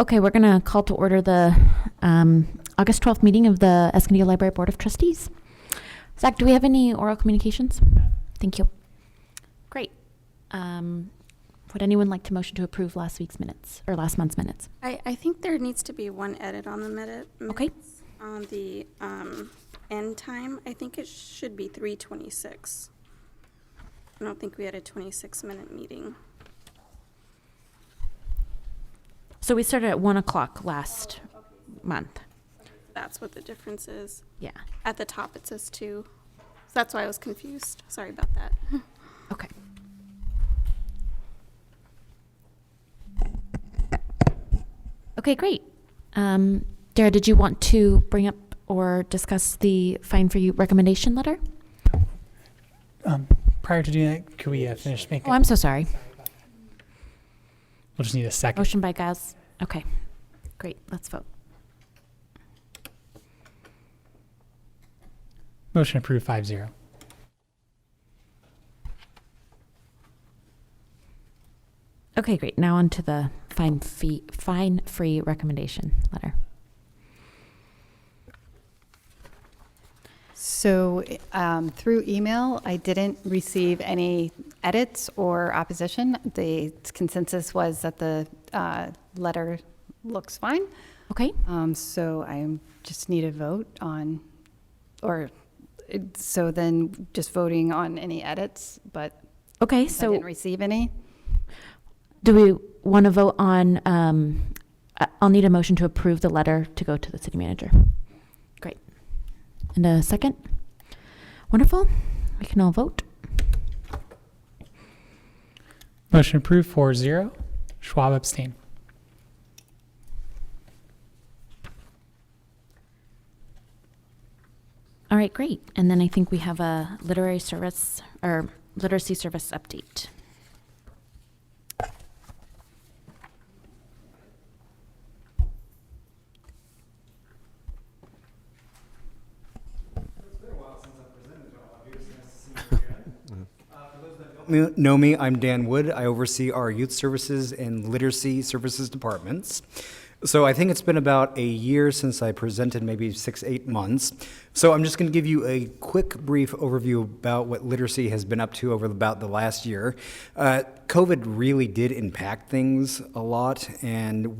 Okay, we're going to call to order the August 12th meeting of the Escondido Library Board of Trustees. Zach, do we have any oral communications? Thank you. Great. Would anyone like to motion to approve last week's minutes or last month's minutes? I think there needs to be one edit on the minutes. Okay. On the end time, I think it should be 3:26. I don't think we had a 26-minute meeting. So we started at 1 o'clock last month. That's what the difference is. Yeah. At the top it says 2. So that's why I was confused. Sorry about that. Okay. Okay, great. Dara, did you want to bring up or discuss the fine for you recommendation letter? Prior to doing that, could we finish making? Oh, I'm so sorry. We'll just need a second. Motion by Gaz. Okay, great. Let's vote. Motion approved 5-0. Okay, great. Now on to the fine-free recommendation letter. So through email, I didn't receive any edits or opposition. The consensus was that the letter looks fine. Okay. So I just need a vote on, so then just voting on any edits, but Okay, I so didn't receive any. do we want to vote on, I'll need a motion to approve the letter to go to the city manager. Great. And a second? Wonderful. We can all vote. Motion approved 4-0. Schwab abstain. All right, great. And then I think we have a literacy service update. Know me, I'm Dan Wood. I oversee our youth services and literacy services departments. So I think it's been about a year since I presented, maybe 6-8 months. So I'm just going to give you a quick, brief overview about what literacy has been up to over about the last year. COVID really did impact things a lot, and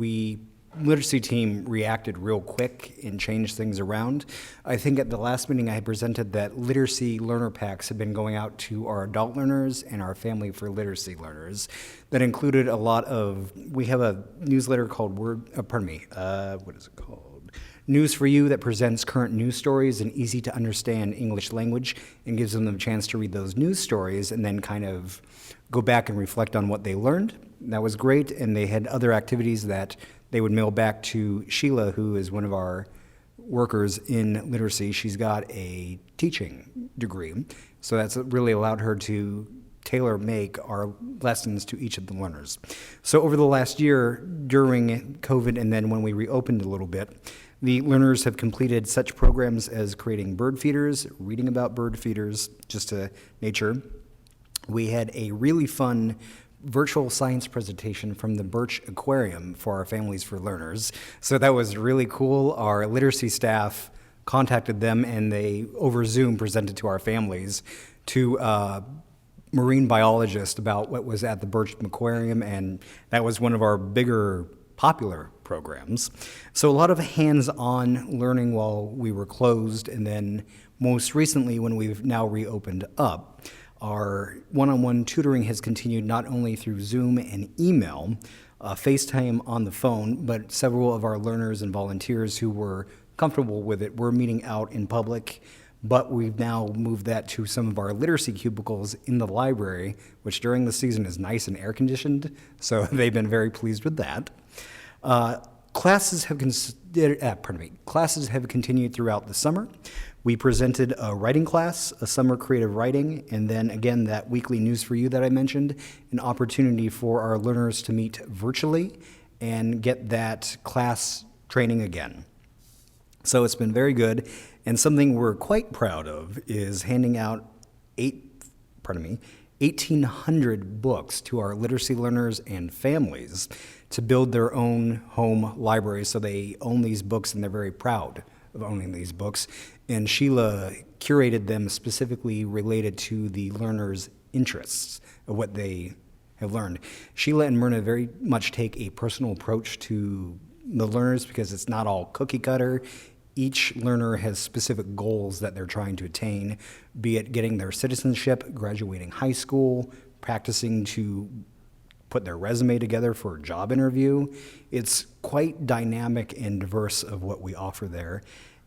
literacy team reacted real quick and changed things around. I think at the last meeting I had presented that literacy learner packs had been going out to our adult learners and our family for literacy learners. That included a lot of, we have a newsletter called what is it called? News for You, that presents current news stories in easy to understand English language and gives them the chance to read those news stories and then kind of go back and reflect on what they learned. That was great, and they had other activities that they would mail back to Sheila, who is one of our workers in literacy. She's got a teaching degree, so that's really allowed her to tailor-make our lessons to each of the learners. So over the last year, during COVID and then when we reopened a little bit, the learners have completed such programs as creating bird feeders, reading about bird feeders, just to nature. We had a really fun virtual science presentation from the Birch Aquarium for our Families for Learners. So that was really cool. Our literacy staff contacted them and they, over Zoom, presented to our families to marine biologist about what was at the Birch Aquarium, and that was one of our bigger popular programs. So a lot of hands-on learning while we were closed, and then most recently when we've now reopened up, our one-on-one tutoring has continued not only through Zoom and email, FaceTime on the phone, but several of our learners and volunteers who were comfortable with it were meeting out in public, but we've now moved that to some of our literacy cubicles in the library, which during the season is nice and air-conditioned, so they've been very pleased with that. Classes have continued throughout the summer. We presented a writing class, a summer creative writing, and then again that weekly News for You that I mentioned, an opportunity for our learners to meet virtually and get that class training again. So it's been very good, and something we're quite proud of is handing out 1,800 books to our literacy learners and families to build their own home library. So they own these books, and they're very proud of owning these books. And Sheila curated them specifically related to the learners' interests of what they have learned. Sheila and Myrna very much take a personal approach to the learners because it's not all cookie cutter. Each learner has specific goals that they're trying to attain, be it getting their citizenship, graduating high school, practicing to put their resume together for a job interview. It's quite dynamic and diverse of what we offer there.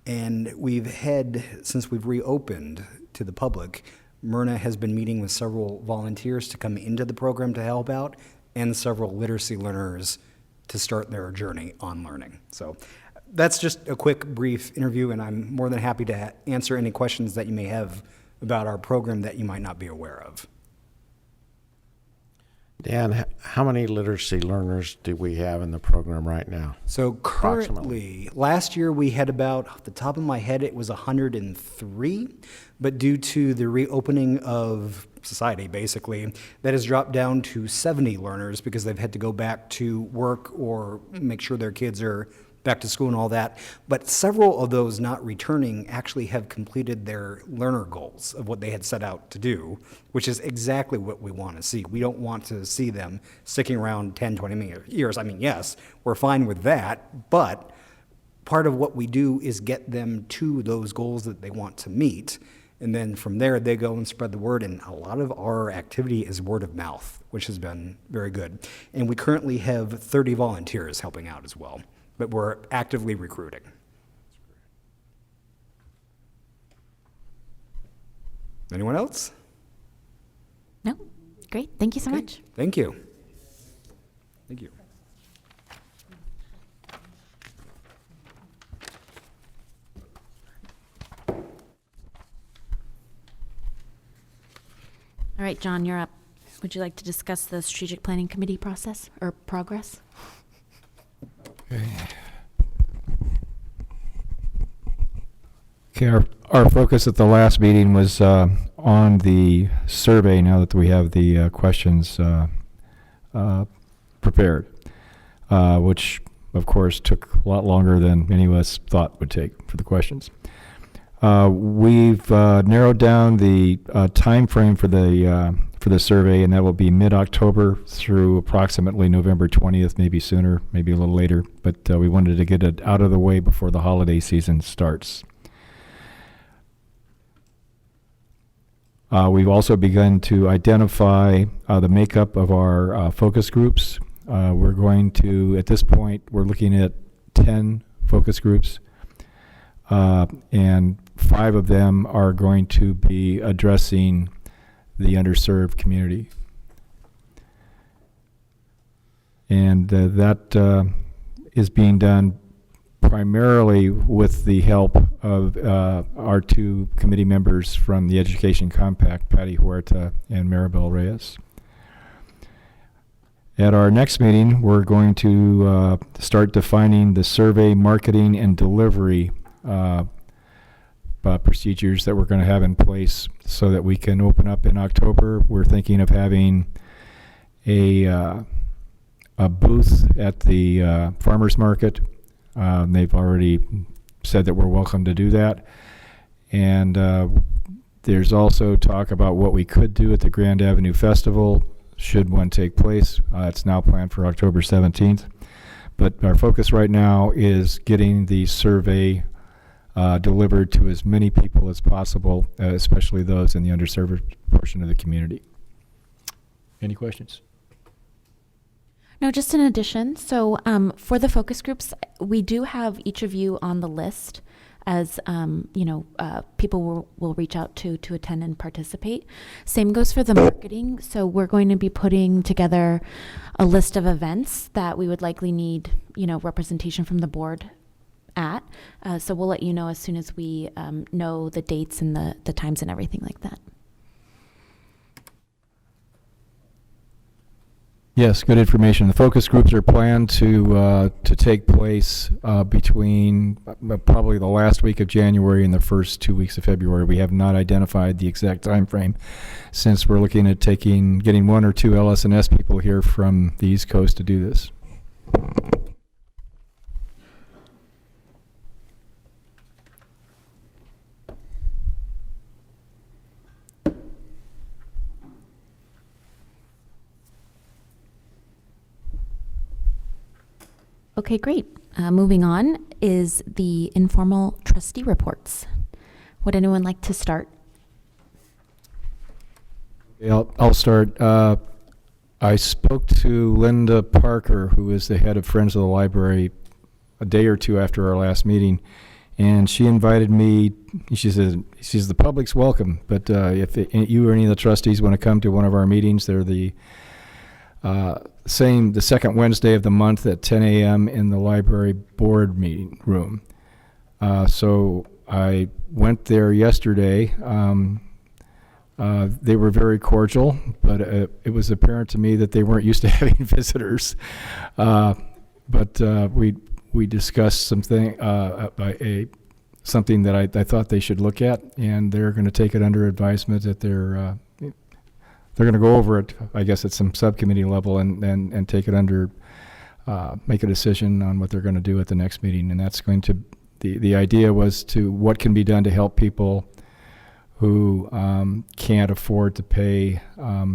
And we've had, since we've reopened to the public, Myrna has been meeting with several volunteers to come into the program to help out, and several literacy learners to start their journey on learning. So that's just a quick, brief interview, and I'm more than happy to answer any questions that you may have about our program that you might not be aware of. Dan, how many literacy learners do we have in the program right now? So currently, Approximately. last year we had about, off the top of my head, it was 103, but due to the reopening of society, basically, that has dropped down to 70 learners because they've had to go back to work or make sure their kids are back to school and all that. But several of those not returning actually have completed their learner goals of what they had set out to do, which is exactly what we want to see. We don't want to see them sticking around 10, 20 years. I mean, yes, we're fine with that, but part of what we do is get them to those goals that they want to meet. And then from there, they go and spread the word. And a lot of our activity is word of mouth, which has been very good. And we currently have 30 volunteers helping out as well, but we're actively recruiting. Anyone else? No? Great. Thank you so Okay. much. Thank you. Thank you. All right, John, you're up. Would you like to discuss the strategic planning committee process or progress? Okay, our focus at the last meeting was on the survey, now that we have the questions prepared, which of course took a lot longer than many of us thought would take for the questions. We've narrowed down the time frame for the survey, and that will be mid-October through approximately November 20th, maybe sooner, maybe a little later, but we wanted to get it out of the way before the holiday season starts. We've also begun to identify the makeup of our focus groups. We're going to, at this point, we're looking at 10 focus groups, and 5 of them are going to be addressing the underserved community. And that is being done primarily with the help of our 2 committee members from the Education Compact, Patty Huerta and Maribel Reyes. At our next meeting, we're going to start defining the survey, marketing, and delivery procedures that we're going to have in place so that we can open up in October. We're thinking of having a booth at the farmers market. They've already said that we're welcome to do that. And there's also talk about what we could do at the Grand Avenue Festival, should one take place. It's now planned for October 17th. But our focus right now is getting the survey delivered to as many people as possible, especially those in the underserved portion of the community. Any questions? No, just in addition. So for the focus groups, we do have each of you on the list as, people will reach out to attend and participate. Same goes for the marketing. So we're going to be putting together a list of events that we would likely need, representation from the board at. So we'll let you know as soon as we know the dates and the times and everything like that. Yes, good information. The focus groups are planned to take place between probably the last week of January and the first 2 weeks of February. We have not identified the exact time frame, since we're looking at getting 1 or 2 LS&S people here from the East Coast to do this. Okay, great. Moving on is the informal trustee reports. Would anyone like to start? Yeah, I'll start. I spoke to Linda Parker, who is the head of Friends of the Library, a day or two after our last meeting, and she invited me. She says the public's welcome, but if you or any of the trustees want to come to one of our meetings, they're the second Wednesday of the month at 10 a.m. in the library board meeting room. So I went there yesterday. They were very cordial, but it was apparent to me that they weren't used to having visitors. But we discussed something that I thought they should look at, and they're going to take it under advisement that they're going to go over it, I guess, at some subcommittee level and take it under, make a decision on what they're going to do at the next meeting. And that's going to, the idea was to what can be done to help people who can't afford to pay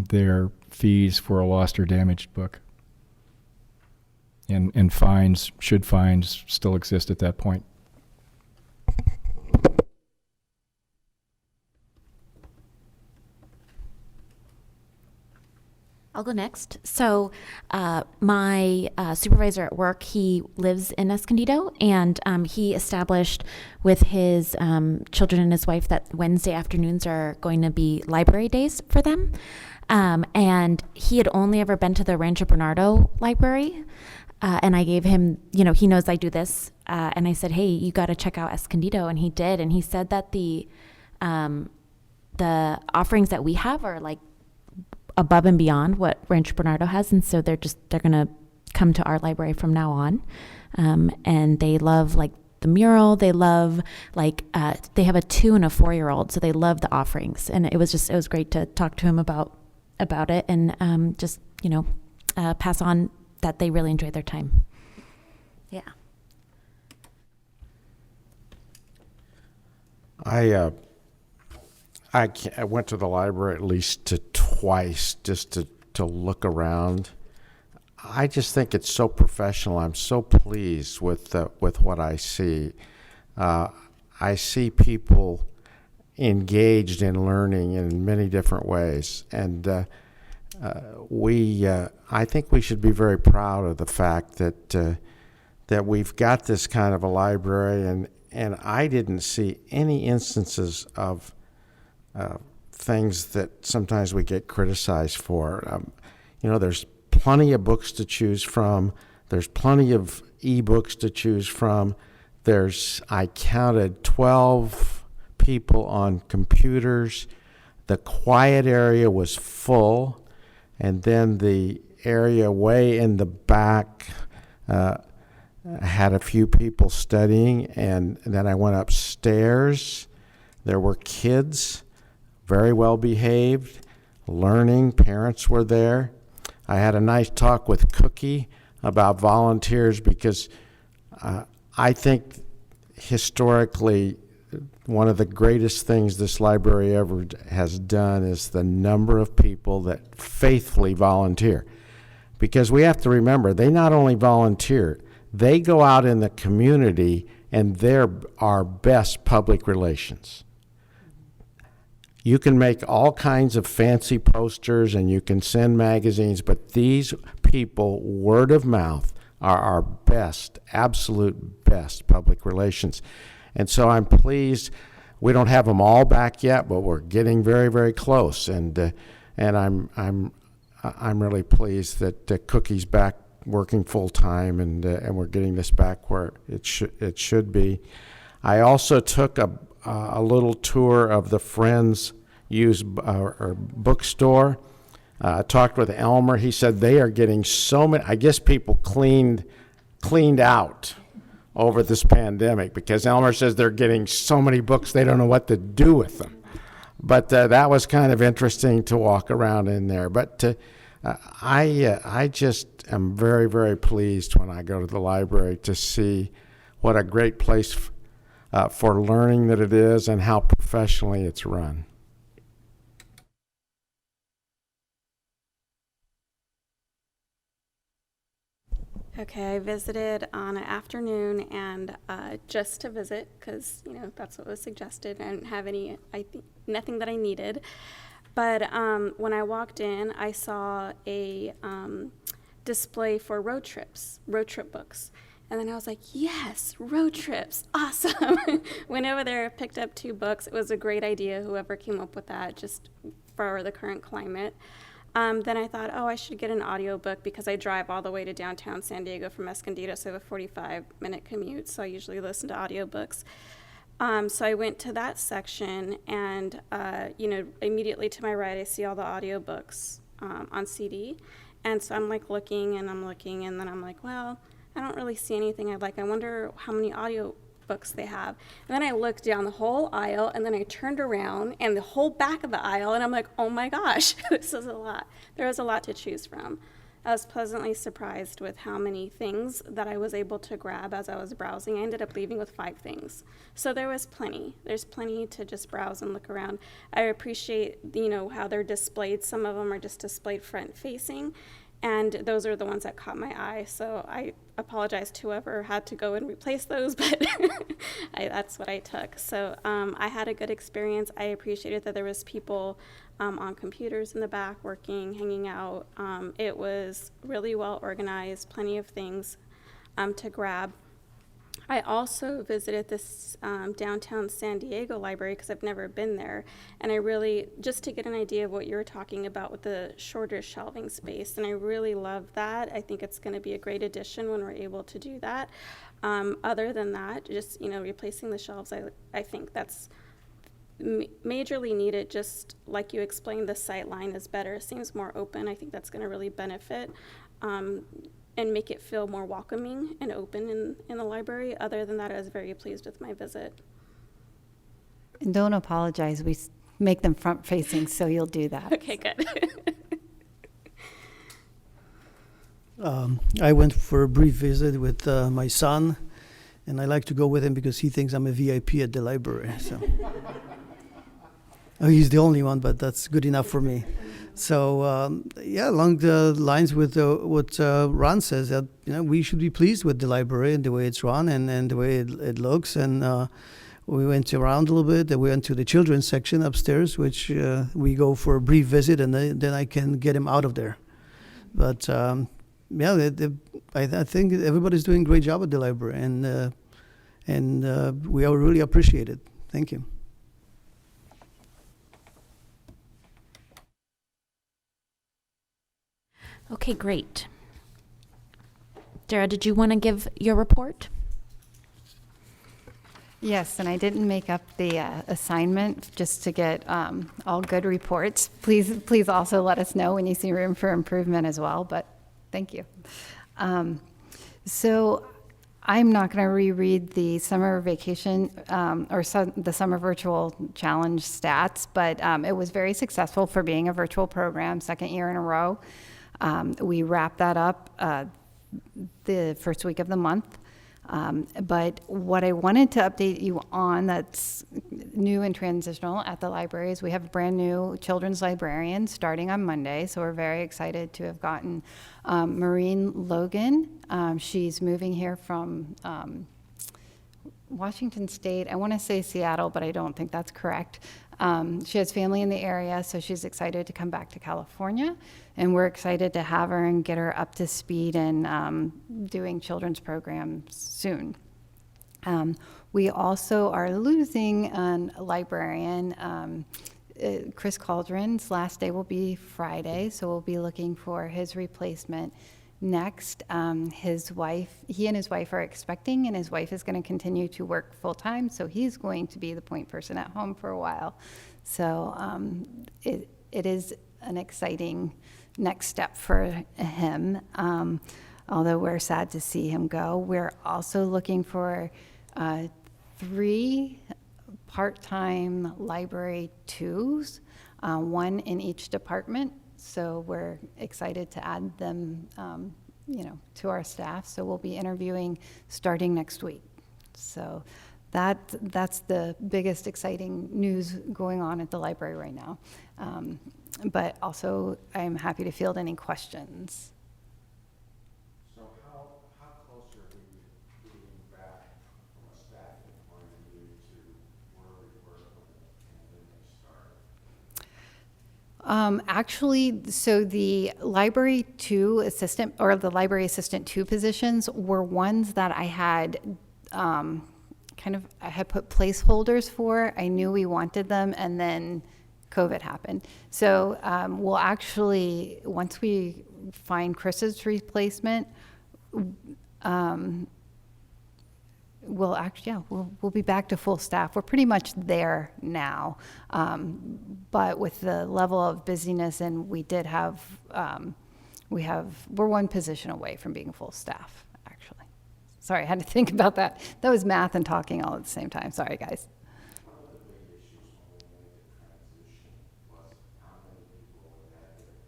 their fees for a lost or damaged book. And fines, should fines still exist at that point. I'll go next. So my supervisor at work, he lives in Escondido, and he established with his children and his wife that Wednesday afternoons are going to be library days for them. And he had only ever been to the Rancho Bernardo library. And I gave him, he knows I do this. And I said, hey, you got to check out Escondido. And he did. And he said that the offerings that we have are like above and beyond what Rancho Bernardo has. And so they're going to come to our library from now on. And they love like the mural. They love like, they have a 2 and a 4-year-old. So they love the offerings. And it was great to talk to him about it and just, pass on that they really enjoyed their time. Yeah. I went to the library at least twice just to look around. I just think it's so professional. I'm so pleased with what I see. I see people engaged in learning in many different ways, and I think we should be very proud of the fact that we've got this kind of a library, and I didn't see any instances of things that sometimes we get criticized for. There's plenty of books to choose from. There's plenty of e-books to choose from. I counted 12 people on computers. The quiet area was full. And then the area way in the back had a few people studying. And then I went upstairs. There were kids, very well behaved, learning. Parents were there. I had a nice talk with Cookie about volunteers because I think historically one of the greatest things this library ever has done is the number of people that faithfully volunteer. Because we have to remember, they not only volunteer, they go out in the community and they're our best public relations. You can make all kinds of fancy posters and you can send magazines, but these people, word of mouth, are our best, absolute best public relations. And so I'm pleased. We don't have them all back yet, but we're getting very, very close. And I'm really pleased that Cookie's back working full time, and we're getting this back where it should be. I also took a little tour of the Friends used or bookstore. I talked with Elmer. He said they are getting so many. I guess people cleaned out over this pandemic, because Elmer says they're getting so many books they don't know what to do with them. But that was kind of interesting to walk around in there. But I just am very, very pleased when I go to the library to see what a great place for learning that it is and how professionally it's run. Okay, I visited on an afternoon and just to visit because that's what was suggested. I didn't have nothing that I needed. But when I walked in, I saw a display for road trip books. And then I was like, yes, road trips, awesome. Went over there, picked up 2 books. It was a great idea, whoever came up with that, just for the current climate. Then I thought, I should get an audiobook because I drive all the way to downtown San Diego from Escondido, so I have a 45-minute commute, so I usually listen to audiobooks. So I went to that section, and immediately to my right, I see all the audiobooks on CD. And so I'm like looking, and then I'm like, well, I don't really see anything I like. I wonder how many audiobooks they have. And then I looked down the whole aisle, and then I turned around, and the whole back of the aisle, and I'm like, oh my gosh, this is a lot. There was a lot to choose from. I was pleasantly surprised with how many things that I was able to grab as I was browsing. I ended up leaving with 5 things. So there was plenty. There's plenty to just browse and look around. I appreciate, how they're displayed. Some of them are just displayed front facing, and those are the ones that caught my eye. So I apologize to whoever had to go and replace those, but that's what I took. So I had a good experience. I appreciated that there was people on computers in the back working, hanging out. It was really well organized, plenty of things to grab. I also visited this downtown San Diego library because I've never been there, and I really, just to get an idea of what you were talking about with the shorter shelving space, and I really love that. I think it's going to be a great addition when we're able to do that. Other than that, just replacing the shelves, I think that's majorly needed. Just like you explained, the sight line is better. It seems more open. I think that's going to really benefit and make it feel more welcoming and open in the library. Other than that, I was very pleased with my visit. And don't apologize. We make them front facing, so you'll do that. Okay, good. I went for a brief visit with my son, and I like to go with him because he thinks I'm a VIP at the library. So, he's the only one, but that's good enough for me. So, along the lines with what Ron says, that we should be pleased with the library and the way it's run and the way it looks. And we went around a little bit. We went to the children's section upstairs, which we go for a brief visit, and then I can get him out of there. But I think everybody's doing a great job at the library, and we all really appreciate it. Thank you. Okay, great. Dara, did you want to give your report? Yes, and I didn't make up the assignment just to get all good reports. Please also let us know when you see room for improvement as well, but thank you. So I'm not going to reread the summer vacation the summer virtual challenge stats, but it was very successful for being a virtual program, 2nd year in a row. We wrapped that up the first week of the month. But what I wanted to update you on that's new and transitional at the library is we have a brand new children's librarian starting on Monday. So we're very excited to have gotten Maureen Logan. She's moving here from Washington State. I want to say Seattle, but I don't think that's correct. She has family in the area, so she's excited to come back to California. And we're excited to have her and get her up to speed and doing children's programs soon. We also are losing a librarian. Chris Cauldron's last day will be Friday, so we'll be looking for his replacement next. He and his wife are expecting, and his wife is going to continue to work full-time, so he's going to be the point person at home for a while. So it is an exciting next step for him, although we're sad to see him go. We're also looking for 3 part-time library 2s, 1 in each department. So we're excited to add them, to our staff. So we'll be interviewing starting next week. So that's the biggest exciting news going on at the library right now. But also, I'm happy to field any questions. So how close are we moving back from a staffing point of view to where we were when the pandemic started? Actually, so the library 2 assistant, or the library assistant 2 positions were ones that I had I had put placeholders for. I knew we wanted them, and then COVID happened. So we'll actually, once we find Chris's replacement, we'll be back to full staff. We're pretty much there now, but with the level of busyness, and we did have, we're one position away from being full staff, actually. Sorry, I had to think about that. That was math and talking all at the same time. Sorry, guys. One of the big issues when we made the transition was how many people had their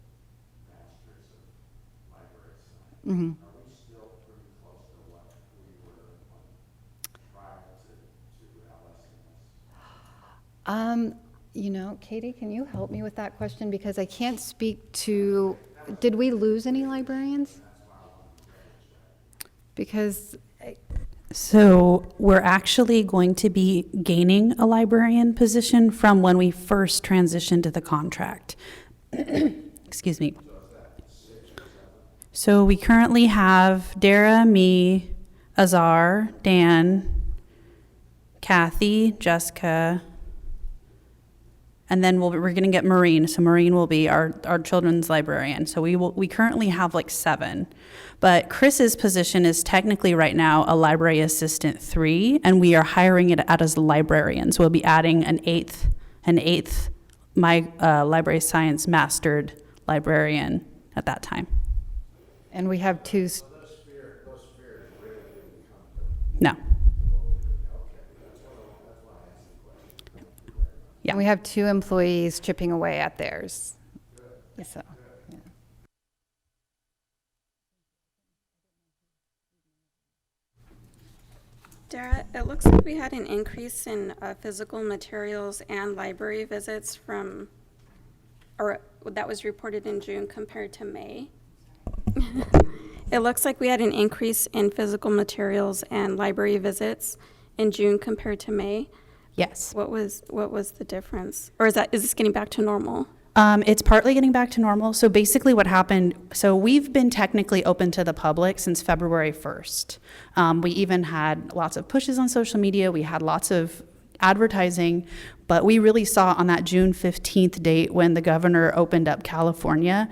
masters of library science. Mm-hmm. Are we still pretty close to what we were prior to LSMS? Katie, can you help me with that question? Because I can't speak to, did we lose any librarians? Because, So we're actually going to be gaining a librarian position from when we first transitioned to the contract. Excuse me. So we currently have Dara, me, Azar, Dan, Kathy, Jessica, and then we're going to get Maureen. So Maureen will be our children's librarian. So we currently have like 7. But Chris's position is technically right now a library assistant 3, and we are hiring it out as a librarian. So we'll be adding an eighth my library science mastered librarian at that time. and we have 2, Those fears really didn't come to. No. Okay, that's why I asked the question. Yeah. and we have 2 employees chipping away at theirs. So, yeah. Dara, it looks like we had an increase in physical materials and library visits or that was reported in June compared to May. It looks like we had an increase in physical materials and library visits in June compared to May. Yes. What was the difference? Or is this getting back to normal? It's partly getting back to normal. So basically what happened, so we've been technically open to the public since February 1st. We even had lots of pushes on social media. We had lots of advertising, but we really saw on that June 15th date when the governor opened up California,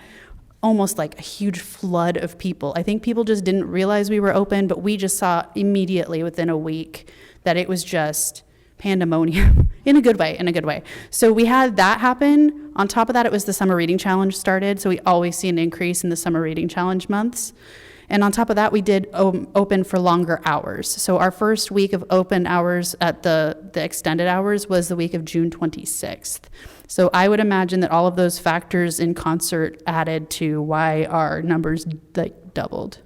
almost like a huge flood of people. I think people just didn't realize we were open, but we just saw immediately within a week that it was just pandemonium in a good way. So we had that happen. On top of that, it was the summer reading challenge started. So we always see an increase in the summer reading challenge months. And on top of that, we did open for longer hours. So our first week of open hours at the extended hours was the week of June 26th. So I would imagine that all of those factors in concert added to why our numbers doubled.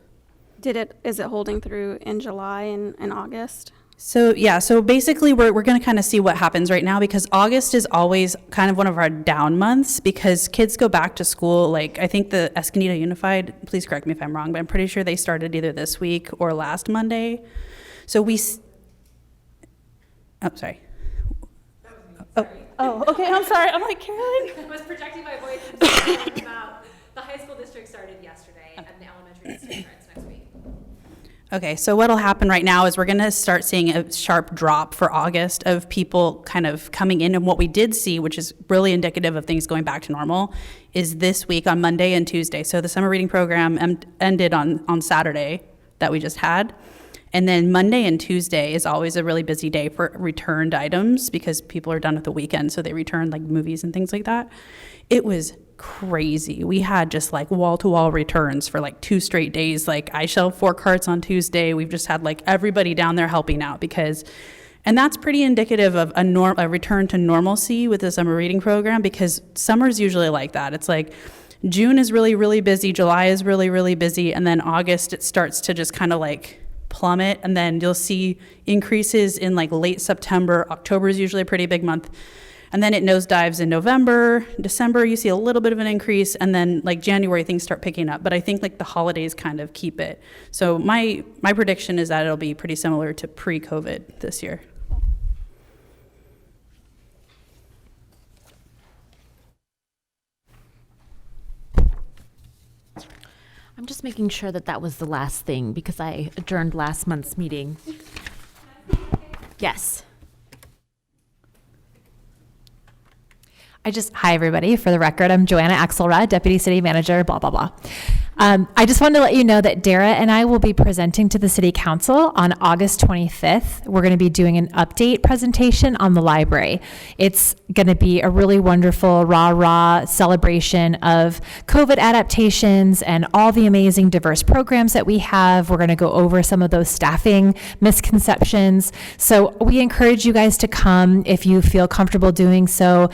Is it holding through in July and August? So yeah, so basically we're going to kind of see what happens right now, because August is always kind of one of our down months because kids go back to school. Like I think the Escondido Unified, please correct me if I'm wrong, but I'm pretty sure they started either this week or last Monday. So sorry. Oh, okay, I'm sorry. I'm like, Carolyn. I was projecting my voice and saying about the high school district started yesterday and the elementary district starts next week. Okay, so what'll happen right now is we're going to start seeing a sharp drop for August of people kind of coming in. And what we did see, which is really indicative of things going back to normal, is this week on Monday and Tuesday. So the summer reading program ended on Saturday that we just had. And then Monday and Tuesday is always a really busy day for returned items because people are done with the weekend, so they return like movies and things like that. It was crazy. We had just like wall-to-wall returns for like 2 straight days. Like I shelved 4 carts on Tuesday. We've just had like everybody down there helping out and that's pretty indicative of a return to normalcy with the summer reading program, because summer's usually like that. It's like June is really, really busy. July is really, really busy. And then August, it starts to just kind of like plummet. And then you'll see increases in like late September. October is usually a pretty big month. And then it nosedives in November. December, you see a little bit of an increase. And then like January, things start picking up. But I think like the holidays kind of keep it. So my prediction is that it'll be pretty similar to pre-COVID this year. I'm just making sure that that was the last thing because I adjourned last month's meeting. Yes. Hi, everybody. For the record, I'm Joanna Axelrod, Deputy City Manager, blah, blah, blah. I just wanted to let you know that Dara and I will be presenting to the City Council on August 25th. We're going to be doing an update presentation on the library. It's going to be a really wonderful rah-rah celebration of COVID adaptations and all the amazing diverse programs that we have. We're going to go over some of those staffing misconceptions. So we encourage you guys to come if you feel comfortable doing so.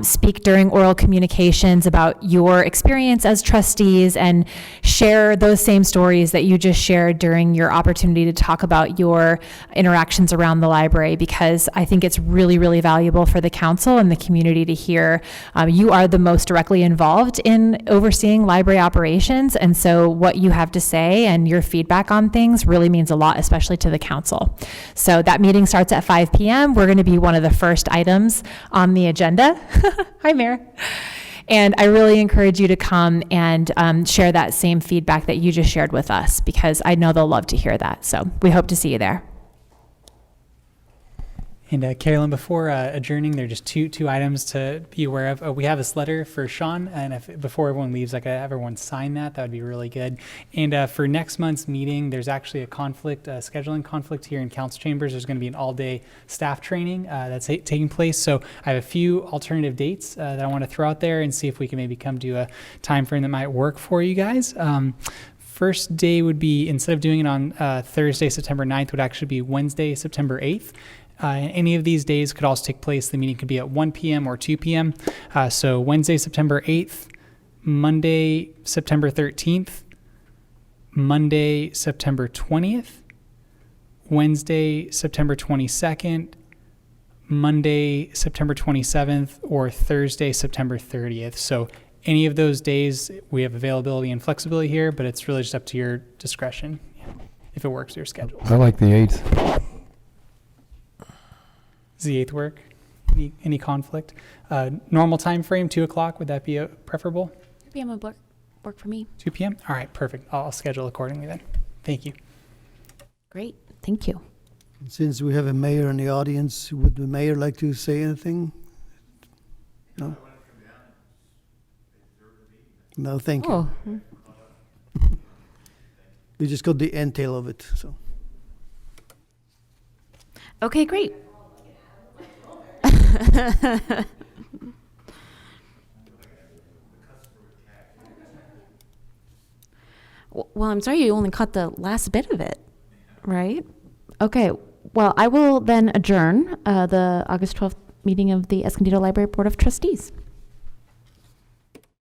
Speak during oral communications about your experience as trustees and share those same stories that you just shared during your opportunity to talk about your interactions around the library, because I think it's really, really valuable for the council and the community to hear. You are the most directly involved in overseeing library operations, and so what you have to say and your feedback on things really means a lot, especially to the council. So that meeting starts at 5 p.m. We're going to be one of the first items on the agenda. Hi, Mayor. And I really encourage you to come and share that same feedback that you just shared with us, because I know they'll love to hear that. So we hope to see you there. And Carolyn, before adjourning, there are just two items to be aware of. We have this letter for Sean, and before everyone leaves, I could have everyone sign that. That would be really good. And for next month's meeting, there's actually a conflict, scheduling conflict here in council chambers. There's going to be an all-day staff training that's taking place. So I have a few alternative dates that I want to throw out there and see if we can maybe come to a time frame that might work for you guys. First day would be, instead of doing it on Thursday, September 9th, would actually be Wednesday, September 8th. Any of these days could also take place. The meeting could be at 1 p.m. or 2 p.m. So Wednesday, September 8th, Monday, September 13th, Monday, September 20th, Wednesday, September 22nd, Monday, September 27th, or Thursday, September 30th. So any of those days, we have availability and flexibility here, but it's really just up to your discretion if it works with your schedule. I like the 8th. Does the 8th work? Any conflict? Normal time frame, 2 o'clock, would that be preferable? 2 p.m. would work for me. 2 p.m.? All right, perfect. I'll schedule accordingly then. Thank you. Great. Thank you. Since we have a mayor in the audience, would the mayor like to say anything? No? No, thank you. Oh, We just got the entail of it, so. okay, great. Well, I'm sorry you only caught the last bit of it, right? Okay, well, I will then adjourn the August 12th meeting of the Escondido Library Board of Trustees.